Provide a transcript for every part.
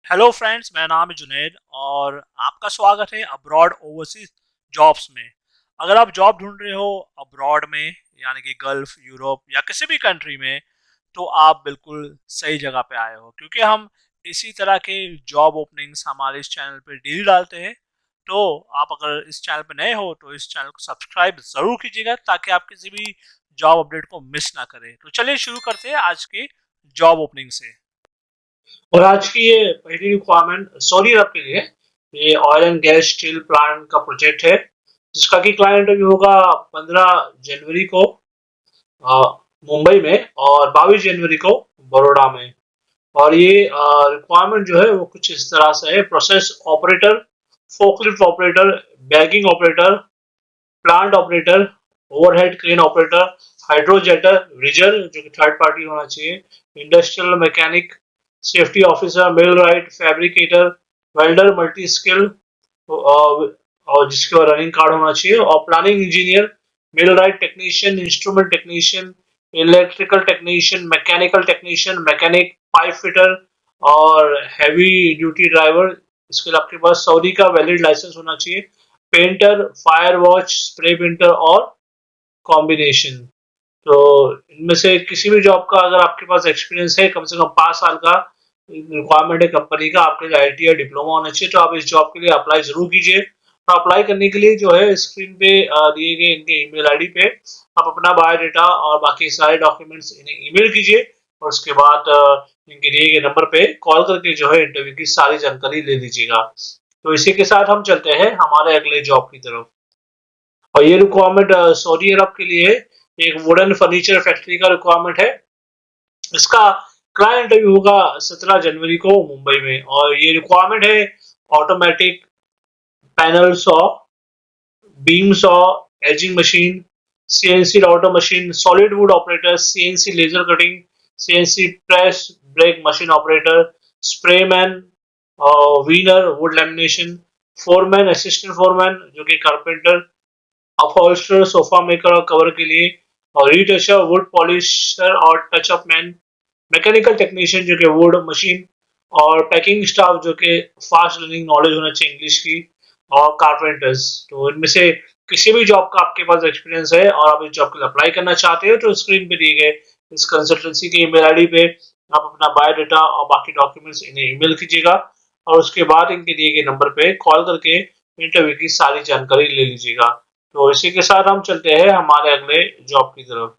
Hello friends, मेरा नाम है जुनैद और आपका स्वागत है अब्रॉड ओवरसीज जॉब्स में। अगर आप जॉब ढूंढ रहे हो अब्रॉड में, यानी कि गल्फ, यूरोप या किसी भी कंट्री में, तो आप बिल्कुल सही जगह पे आए हो, क्योंकि हम इसी तरह के जॉब ओपनिंग्स हमारे इस चैनल पे डेली डालते हैं। तो आप अगर इस चैनल पे नए हो तो इस चैनल को सब्सक्राइब जरूर कीजिएगा, ताकि आप किसी भी जॉब अपडेट को मिस ना करें। तो चलिए शुरू करते हैं आज के जॉब ओपनिंग से। और आज की ये पहली रिक्वायरमेंट सऊदी अरब के लिए ये oil and gas steel plant का प्रोजेक्ट है, जिसका कि क्लाइंट इंटरव्यू होगा 15 जनवरी को अ, मुंबई में और 22 जनवरी को बड़ौदा में। और ये रिक्वायरमेंट जो है वो कुछ इस तरह से है: process operator, forklift operator, bagging operator, plant operator, overhead crane operator, hydrojetter, rigger जो कि थर्ड पार्टी होना चाहिए, industrial mechanic, safety officer, millwright, fabricator, welder, multi skill और जिसके बाद रनिंग कार्ड होना चाहिए, और planning engineer, millwright technician, instrument technician, electrical technician, mechanical technician, mechanic, pipe fitter और हैवी ड्यूटी ड्राइवर। इसके लिए आपके पास सऊदी का वैलिड लाइसेंस होना चाहिए। Painter, fire watch, spray painter और कॉम्बिनेशन। तो इनमें से किसी भी जॉब का अगर आपके पास एक्सपीरियंस है कम से कम 5 साल का, रिक्वायरमेंट है कंपनी का, आपके आईटी या डिप्लोमा होना चाहिए, तो आप इस जॉब के लिए अप्लाई जरूर कीजिए। तो अप्लाई करने के लिए जो है स्क्रीन पे दिए गए इनके ईमेल आईडी पे आप अपना बायोडाटा और बाकी सारे डॉक्यूमेंट्स इन्हें ईमेल कीजिए, और उसके बाद इनके दिए गए नंबर पे कॉल करके जो है इंटरव्यू की सारी जानकारी ले लीजिएगा। तो इसी के साथ हम चलते हैं हमारे अगले जॉब की तरफ। और ये रिक्वायरमेंट सऊदी अरब के लिए एक वुडन फर्नीचर फैक्ट्री का रिक्वायरमेंट है। इसका क्लाइंट इंटरव्यू होगा 17 जनवरी को मुंबई में, और ये रिक्वायरमेंट है automatic panel saw, beam saw, edging machine, CNC router machine, solid wood operator, CNC laser cutting, CNC press brake machine operator, sprayman, veneer wood lamination, foreman, assistant foreman जो कि carpenter, upholsterer sofa maker और cover के लिए, और retoucher wood polisher और touch up man, mechanical technician जो कि wood machine, और पैकिंग स्टाफ जो कि फास्ट लर्निंग नॉलेज होना चाहिए इंग्लिश की, और कारपेंटर्स। तो इनमें से किसी भी जॉब का आपके पास एक्सपीरियंस है और आप इस जॉब के लिए अप्लाई करना चाहते हो, तो स्क्रीन पे दिए गए इस कंसल्टेंसी के ईमेल आईडी पे आप अपना बायोडाटा और बाकी डॉक्यूमेंट्स इन्हें ईमेल कीजिएगा, और उसके बाद इनके दिए गए नंबर पे कॉल करके इंटरव्यू की सारी जानकारी ले लीजिएगा। तो इसी के साथ हम चलते हैं हमारे अगले जॉब की तरफ।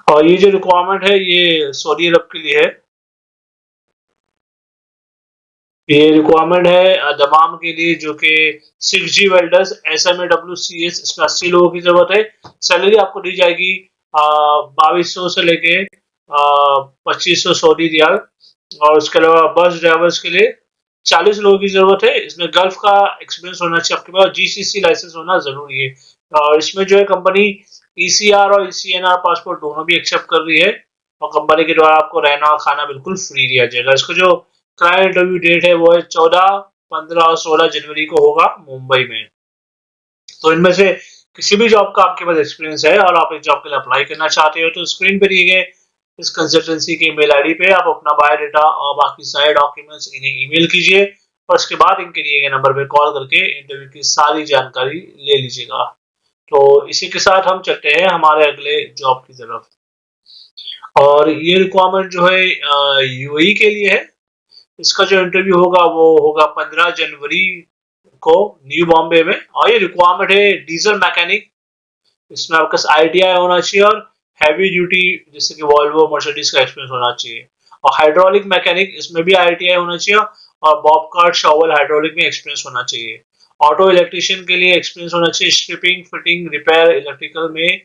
और ये जो रिक्वायरमेंट है ये सऊदी अरब के लिए है। ये रिक्वायरमेंट है दमाम के लिए, जो कि 6G वेल्डर्स, SMAWCS, इसमें 80 लोगों की जरूरत है। सैलरी आपको दी जाएगी 2200 से लेके 2500 सऊदी रियाल। और उसके अलावा बस ड्राइवर्स के लिए 40 लोगों की जरूरत है। इसमें गल्फ का एक्सपीरियंस होना चाहिए आपके पास, GCC लाइसेंस होना जरूरी है। और इसमें जो है कंपनी ECR और ECNR पासपोर्ट दोनों भी एक्सेप्ट कर रही है, और कंपनी के द्वारा आपको रहना और खाना बिल्कुल फ्री दिया जाएगा। इसको जो क्लाइंट इंटरव्यू डेट है वो है 14, 15 और 16 जनवरी को होगा मुंबई में। तो इनमें से किसी भी जॉब का आपके पास एक्सपीरियंस है और आप एक जॉब के लिए अप्लाई करना चाहते हो, तो स्क्रीन पे दिए गए इस कंसल्टेंसी के ईमेल आईडी पे आप अपना बायोडाटा और बाकी सारे डॉक्यूमेंट्स इन्हें ईमेल कीजिए, और उसके बाद इनके दिए गए नंबर पे कॉल करके इंटरव्यू की सारी जानकारी ले लीजिएगा। तो इसी के साथ हम चलते हैं हमारे अगले जॉब की तरफ। और ये रिक्वायरमेंट जो है यूएई के लिए है। इसका जो इंटरव्यू होगा वो होगा 15 जनवरी को न्यू बॉम्बे में, और ये रिक्वायरमेंट है डीजल मैकेनिक। इसमें आपका आईटीआई होना चाहिए, और हैवी ड्यूटी जैसे कि वॉल्वो मर्सिडीज का एक्सपीरियंस होना चाहिए। और हाइड्रोलिक मैकेनिक, इसमें भी आईटीआई होना चाहिए, और बॉबकार्ट शॉवल हाइड्रोलिक में एक्सपीरियंस होना चाहिए। ऑटो इलेक्ट्रिशियन के लिए एक्सपीरियंस होना चाहिए स्ट्रिपिंग, फिटिंग, रिपेयर इलेक्ट्रिकल में।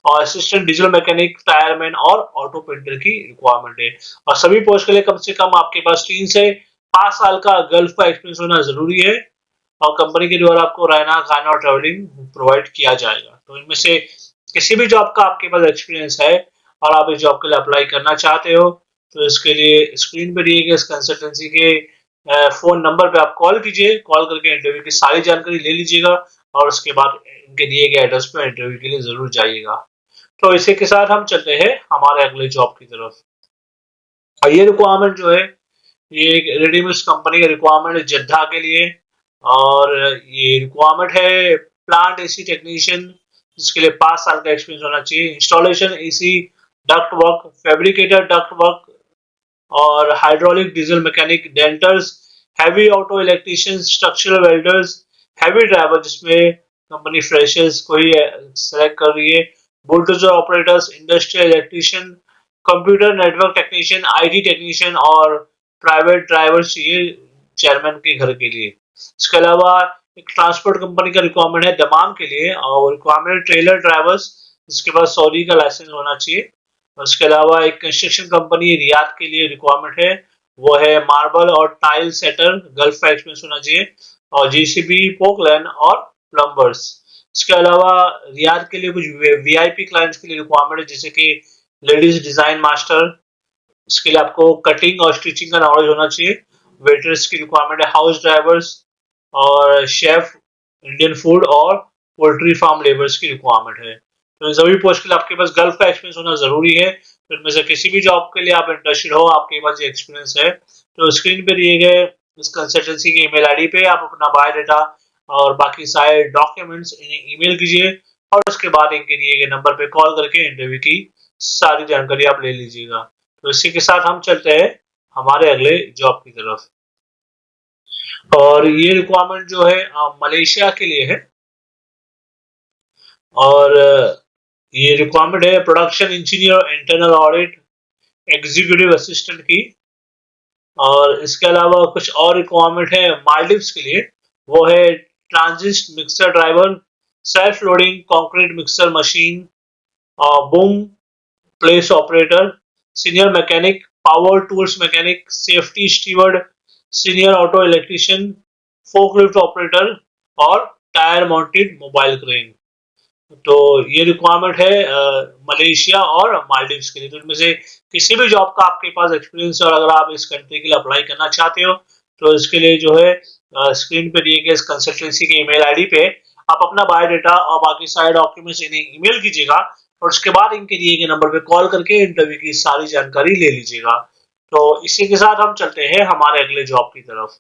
और असिस्टेंट डीजल मैकेनिक, टायरमैन और ऑटो पेंटर की रिक्वायरमेंट है। और सभी पोस्ट के लिए कम से कम आपके पास 3 से 5 साल का गल्फ का एक्सपीरियंस होना जरूरी है, और कंपनी के द्वारा आपको रहना, खाना और ट्रेवलिंग प्रोवाइड किया जाएगा। तो इनमें से किसी भी जॉब का आपके पास एक्सपीरियंस है और आप इस जॉब के लिए अप्लाई करना चाहते हो, तो इसके लिए स्क्रीन पे दिए गए इस कंसल्टेंसी के फोन नंबर पे आप कॉल कीजिए। कॉल करके इंटरव्यू की सारी जानकारी ले लीजिएगा, और उसके बाद इनके दिए गए एड्रेस पर इंटरव्यू के लिए जरूर जाइएगा। तो इसी के साथ हम चलते हैं हमारे अगले जॉब की तरफ। और ये रिक्वायरमेंट जो है ये एक रेडीमेड कंपनी का रिक्वायरमेंट है जद्दा के लिए, और ये रिक्वायरमेंट है प्लांट एसी टेक्नीशियन, जिसके लिए 5 साल का एक्सपीरियंस होना चाहिए। Installation AC duct work, fabricator duct work, और hydraulic diesel mechanic, denters, heavy auto electrician, structural welders, heavy driver जिसमें कंपनी फ्रेशर्स को ही सेलेक्ट कर रही है, bulldozer operators, industrial electrician, computer network technician, IT technician, और प्राइवेट ड्राइवर चाहिए chairman के घर के लिए। इसके अलावा एक ट्रांसपोर्ट कंपनी का रिक्वायरमेंट है दमाम के लिए, और रिक्वायरमेंट ट्रेलर ड्राइवर्स जिसके पास सऊदी का लाइसेंस होना चाहिए। उसके अलावा एक कंस्ट्रक्शन कंपनी रियाद के लिए रिक्वायरमेंट है, वो है मार्बल और टाइल सेटर, गल्फ का एक्सपीरियंस होना चाहिए, और जीसीबी, पोकलैंड और प्लम्बर्स। इसके अलावा रियाद के लिए कुछ वीआईपी क्लाइंट्स के लिए रिक्वायरमेंट है, जैसे कि लेडीज डिजाइन मास्टर, इसके लिए आपको कटिंग और स्टिचिंग का नॉलेज होना चाहिए। वेटर्स की रिक्वायरमेंट है, हाउस ड्राइवर्स और शेफ, इंडियन फूड और पोल्ट्री फार्म लेबर्स की रिक्वायरमेंट है। तो इन सभी पोस्ट के लिए आपके पास गल्फ का एक्सपीरियंस होना जरूरी है। तो इनमें से किसी भी जॉब के लिए आप इंटरेस्टेड हो, आपके पास ये एक्सपीरियंस है, तो स्क्रीन पे दिए गए इस कंसल्टेंसी की ईमेल आईडी पे आप अपना बायोडाटा और बाकी सारे डॉक्यूमेंट्स इन्हें ईमेल कीजिए, और उसके बाद इनके दिए गए नंबर पे कॉल करके इंटरव्यू की सारी जानकारी आप ले लीजिएगा। तो इसी के साथ हम चलते हैं हमारे अगले जॉब की तरफ। और ये रिक्वायरमेंट जो है मलेशिया के लिए है, और ये रिक्वायरमेंट है production engineer, internal audit, executive assistant की। और इसके अलावा कुछ और रिक्वायरमेंट है मालदीव्स के लिए, वो है transit mixer driver, self loading concrete mixer machine, boom place operator, senior mechanic, power tools mechanic, safety steward, senior auto electrician, forklift operator, और टायर माउंटेड मोबाइल क्रेन। तो ये रिक्वायरमेंट है मलेशिया और मालदीव्स के लिए। तो इनमें से किसी भी जॉब का आपके पास एक्सपीरियंस है और अगर आप इस कंट्री के लिए अप्लाई करना चाहते हो, तो इसके लिए जो है स्क्रीन पे दिए गए इस कंसल्टेंसी के ईमेल आईडी पे आप अपना बायोडाटा और बाकी सारे डॉक्यूमेंट्स इन्हें ईमेल कीजिएगा, और उसके बाद इनके दिए गए नंबर पे कॉल करके इंटरव्यू की सारी जानकारी ले लीजिएगा। तो इसी के साथ हम चलते हैं हमारे अगले जॉब की तरफ।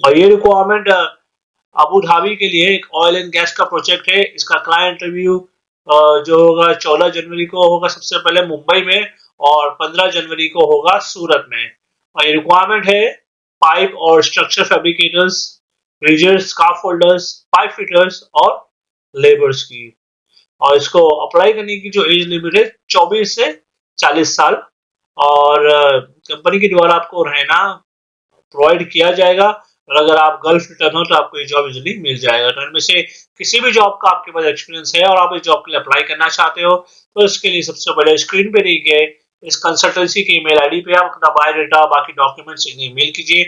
और ये रिक्वायरमेंट अबू धाबी के लिए एक ऑयल एंड गैस का प्रोजेक्ट है। इसका क्लाइंट इंटरव्यू जो होगा 14 जनवरी को होगा सबसे पहले मुंबई में, और 15 जनवरी को होगा सूरत में। और ये रिक्वायरमेंट है पाइप और structure fabricators, riggers, scaffolders, pipe fitters और लेबर्स की। और इसको अप्लाई करने की जो एज लिमिट है 24 से 40 साल, और कंपनी के द्वारा आपको रहना प्रोवाइड किया जाएगा, और अगर आप गल्फ रिटर्न हो तो आपको ये जॉब इजीली मिल जाएगा। तो इनमें से किसी भी जॉब का आपके पास एक्सपीरियंस है और आप इस जॉब के लिए अप्लाई करना चाहते हो, तो इसके लिए सबसे पहले स्क्रीन पे दी गए इस कंसल्टेंसी के ईमेल आईडी पे आप अपना बायोडाटा बाकी डॉक्यूमेंट्स इन्हें मेल कीजिए,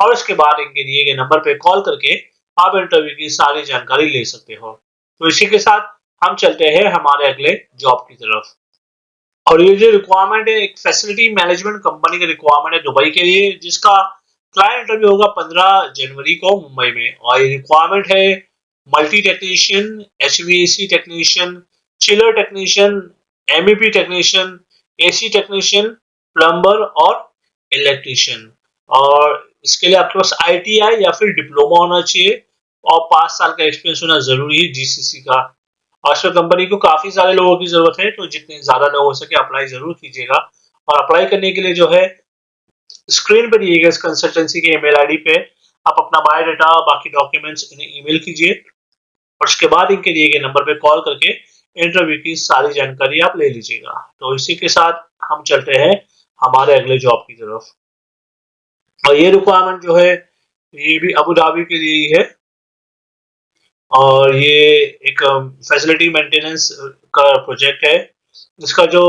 और उसके बाद इनके दिए गए नंबर पे कॉल करके आप इंटरव्यू की सारी जानकारी ले सकते हो। तो इसी के साथ हम चलते हैं हमारे अगले जॉब की तरफ। और ये जो रिक्वायरमेंट है एक फैसिलिटी मैनेजमेंट कंपनी का रिक्वायरमेंट है दुबई के लिए, जिसका क्लाइंट इंटरव्यू होगा 15 जनवरी को मुंबई में। और ये रिक्वायरमेंट है multi technician, HVAC technician, chiller technician, MEP technician, AC technician, plumber और इलेक्ट्रिशियन। और इसके लिए आपके पास आईटीआई या फिर डिप्लोमा होना चाहिए, और 5 साल का एक्सपीरियंस होना जरूरी है जीसीसी का। आजकल कंपनी को काफी सारे लोगों की जरूरत है, तो जितने ज्यादा लोग हो सके अप्लाई जरूर कीजिएगा। और अप्लाई करने के लिए जो है स्क्रीन पर दिए गए इस कंसल्टेंसी के ईमेल आईडी पे आप अपना बायोडाटा बाकी डॉक्यूमेंट्स इन्हें ईमेल कीजिए, और उसके बाद इनके दिए गए नंबर पे कॉल करके इंटरव्यू की सारी जानकारी आप ले लीजिएगा। तो इसी के साथ हम चलते हैं हमारे अगले जॉब की तरफ। और ये रिक्वायरमेंट जो है ये भी अबू धाबी के लिए ही है, और ये एक फैसिलिटी मेंटेनेंस का प्रोजेक्ट है। इसका जो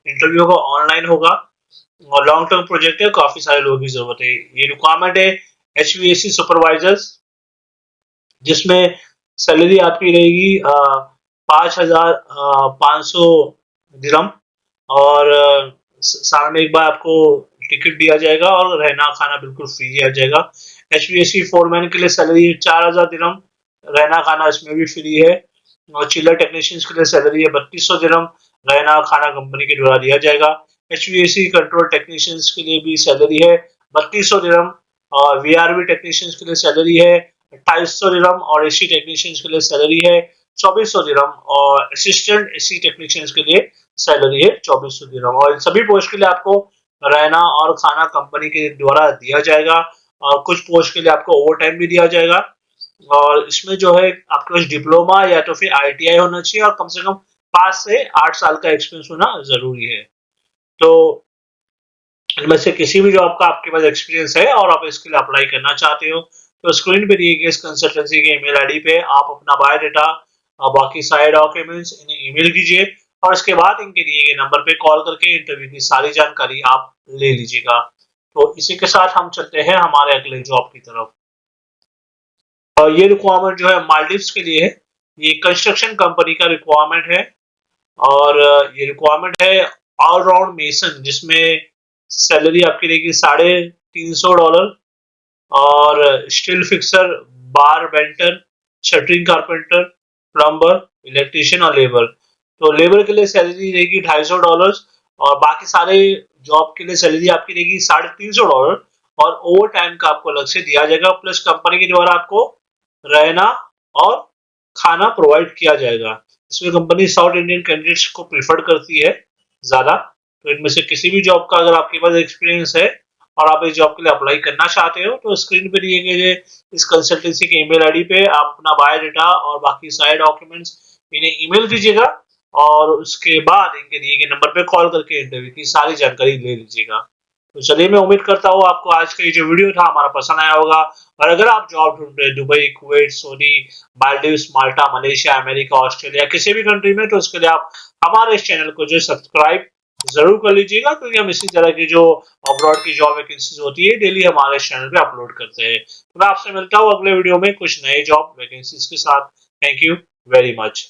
इंटरव्यू होगा ऑनलाइन होगा, और लॉन्ग टर्म प्रोजेक्ट है, काफी सारे लोगों की जरूरत है। ये रिक्वायरमेंट है एचवीएसी सुपरवाइजर्स, जिसमें सैलरी आपकी रहेगी 5,500 दिरहम, और साल में एक बार आपको टिकट दिया जाएगा और रहना खाना बिल्कुल फ्री दिया जाएगा। एचवीएसी फोरमैन के लिए सैलरी 4,000 दिरहम, रहना खाना इसमें भी फ्री है। और चिलर टेक्नीशियंस के लिए सैलरी है 3200 दिरहम, रहना खाना कंपनी के द्वारा दिया जाएगा। एचवीएसी कंट्रोल टेक्नीशियंस के लिए भी सैलरी है 3200 दिरहम, और वीआरवी टेक्नीशियंस के लिए सैलरी है 2800 दिरहम, और एसी टेक्नीशियंस के लिए सैलरी है 2400 दिरहम, और असिस्टेंट एसी टेक्नीशियंस के लिए सैलरी है 2400 दिरहम। और इन सभी पोस्ट के लिए आपको रहना और खाना कंपनी के द्वारा दिया जाएगा, और कुछ पोस्ट के लिए आपको ओवर टाइम भी दिया जाएगा। और इसमें जो है आपके पास डिप्लोमा या तो फिर आईटीआई होना चाहिए, और कम से कम 5 से 8 साल का एक्सपीरियंस होना जरूरी है। तो इनमें से किसी भी जॉब का आपके पास एक्सपीरियंस है और आप इसके लिए अप्लाई करना चाहते हो, तो स्क्रीन पे दिए गए इस कंसल्टेंसी के ईमेल आईडी पे आप अपना बायोडाटा और बाकी सारे डॉक्यूमेंट्स इन्हें ईमेल कीजिए, और इसके बाद इनके दिए गए नंबर पे कॉल करके इंटरव्यू की सारी जानकारी आप ले लीजिएगा। तो इसी के साथ हम चलते हैं हमारे अगले जॉब की तरफ। और ये रिक्वायरमेंट जो है मालदीव्स के लिए है। ये कंस्ट्रक्शन कंपनी का रिक्वायरमेंट है, और ये रिक्वायरमेंट है ऑलराउंड मेसन, जिसमें सैलरी आपकी रहेगी $350, और steel fixer, bar bender, shuttering carpenter, plumber, electrician और लेबर। तो लेबर के लिए सैलरी रहेगी $250, और बाकी सारे जॉब के लिए सैलरी आपकी रहेगी $350, और ओवर टाइम का आपको अलग से दिया जाएगा, प्लस कंपनी के द्वारा आपको रहना और खाना प्रोवाइड किया जाएगा। इसमें कंपनी साउथ इंडियन कैंडिडेट्स को प्रीफर करती है ज्यादा। तो इनमें से किसी भी जॉब का अगर आपके पास एक्सपीरियंस है और आप इस जॉब के लिए अप्लाई करना चाहते हो, तो स्क्रीन पे दिए गए इस कंसल्टेंसी के ईमेल आईडी पे आप अपना बायोडाटा और बाकी सारे डॉक्यूमेंट्स इन्हें ईमेल कीजिएगा, और उसके बाद इनके दिए गए नंबर पे कॉल करके इंटरव्यू की सारी जानकारी ले लीजिएगा। तो चलिए, मैं उम्मीद करता हूँ आपको आज का ये जो वीडियो था हमारा पसंद आया होगा। और अगर आप जॉब ढूंढ रहे हैं दुबई, कुवैत, सऊदी, मालदीव्स, माल्टा, मलेशिया, अमेरिका, ऑस्ट्रेलिया, किसी भी कंट्री में, तो उसके लिए आप हमारे इस चैनल को जो सब्सक्राइब जरूर कर लीजिएगा, क्योंकि हम इसी तरह की जो अब्रॉड की जॉब वैकेंसीज होती है डेली हमारे चैनल पे अपलोड करते हैं। तो मैं आपसे मिलता हूँ अगले वीडियो में कुछ नए जॉब वैकेंसीज के साथ। Thank you very much.